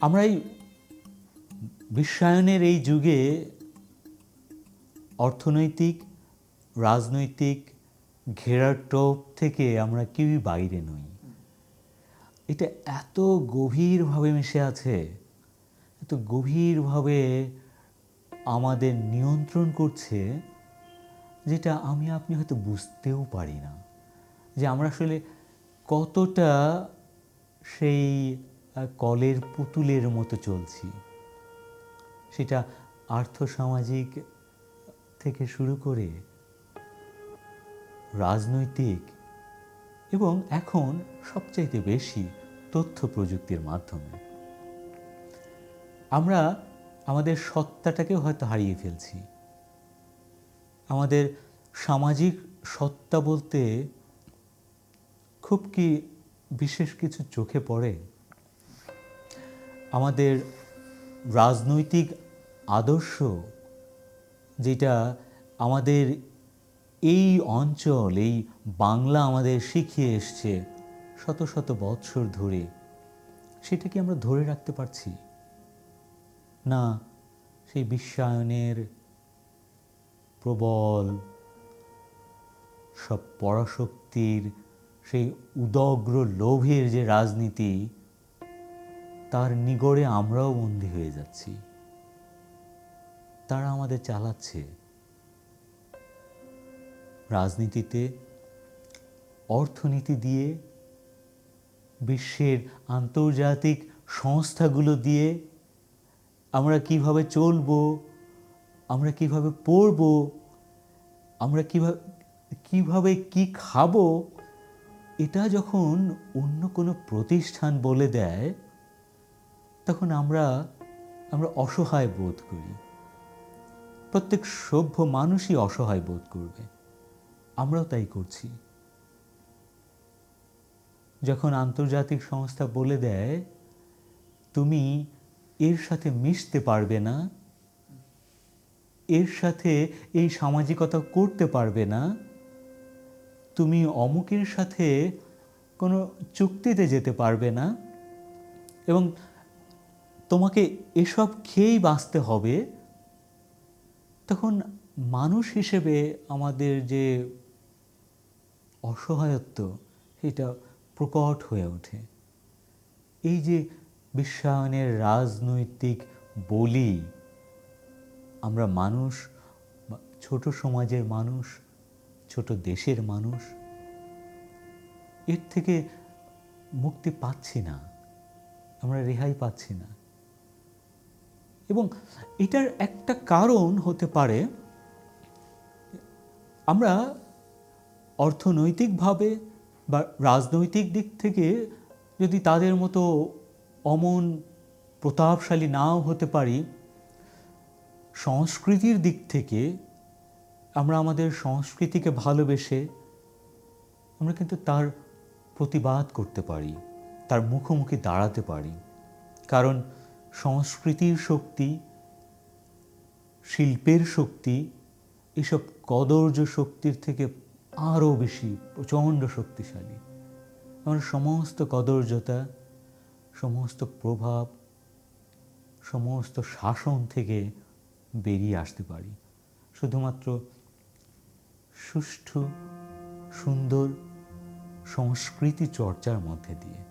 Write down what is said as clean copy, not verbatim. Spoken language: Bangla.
আমরা এই বিশ্বায়নের এই যুগে অর্থনৈতিক, রাজনৈতিক ঘেরার টোপ থেকে আমরা কেউই বাইরে নই। এটা এত গভীরভাবে মিশে আছে, এত গভীরভাবে আমাদের নিয়ন্ত্রণ করছে, যেটা আমি আপনি হয়তো বুঝতেও পারি না যে আমরা আসলে কতটা সেই কলের পুতুলের মতো চলছি। সেটা আর্থসামাজিক থেকে শুরু করে রাজনৈতিক এবং এখন সবচাইতে বেশি তথ্য প্রযুক্তির মাধ্যমে আমরা আমাদের সত্তাটাকেও হয়তো হারিয়ে ফেলছি। আমাদের সামাজিক সত্তা বলতে খুব কি বিশেষ কিছু চোখে পড়ে? আমাদের রাজনৈতিক আদর্শ, যেটা আমাদের এই অঞ্চল, এই বাংলা আমাদের শিখিয়ে এসছে শত শত বৎসর ধরে, সেটা কি আমরা ধরে রাখতে পারছি? না, সেই বিশ্বায়নের প্রবল সব পরাশক্তির সেই উদগ্র লোভের যে রাজনীতি, তার নিগড়ে আমরাও বন্দী হয়ে যাচ্ছি। তারা আমাদের চালাচ্ছে। রাজনীতিতে অর্থনীতি দিয়ে, বিশ্বের আন্তর্জাতিক সংস্থাগুলো দিয়ে আমরা কিভাবে চলবো, আমরা কিভাবে পড়বো, আমরা কিভাবে কি খাবো, এটা যখন অন্য কোনো প্রতিষ্ঠান বলে দেয়, তখন আমরা অসহায় বোধ করি। প্রত্যেক সভ্য মানুষই অসহায় বোধ করবে। আমরাও তাই করছি। যখন আন্তর্জাতিক সংস্থা বলে দেয় তুমি এর সাথে মিশতে পারবে না, এর সাথে এই সামাজিকতা করতে পারবে না, তুমি অমুকের সাথে কোনো চুক্তিতে যেতে পারবে না, এবং তোমাকে এসব খেয়েই বাঁচতে হবে, তখন মানুষ হিসেবে আমাদের যে অসহায়ত্ব, সেটা প্রকট হয়ে ওঠে। এই যে বিশ্বায়নের রাজনৈতিক বলি, আমরা মানুষ, ছোট সমাজের মানুষ, ছোট দেশের মানুষ, এর থেকে মুক্তি পাচ্ছি না, আমরা রেহাই পাচ্ছি না। এবং এটার একটা কারণ হতে পারে, আমরা অর্থনৈতিকভাবে বা রাজনৈতিক দিক থেকে যদি তাদের মতো অমন প্রতাপশালী নাও হতে পারি, সংস্কৃতির দিক থেকে আমরা আমাদের সংস্কৃতিকে ভালোবেসে আমরা কিন্তু তার প্রতিবাদ করতে পারি, তার মুখোমুখি দাঁড়াতে পারি। কারণ সংস্কৃতির শক্তি, শিল্পের শক্তি, এসব কদর্য শক্তির থেকে আরও বেশি প্রচণ্ড শক্তিশালী। আমরা সমস্ত কদর্যতা, সমস্ত প্রভাব, সমস্ত শাসন থেকে বেরিয়ে আসতে পারি শুধুমাত্র সুষ্ঠু সুন্দর সংস্কৃতি চর্চার মধ্যে দিয়ে।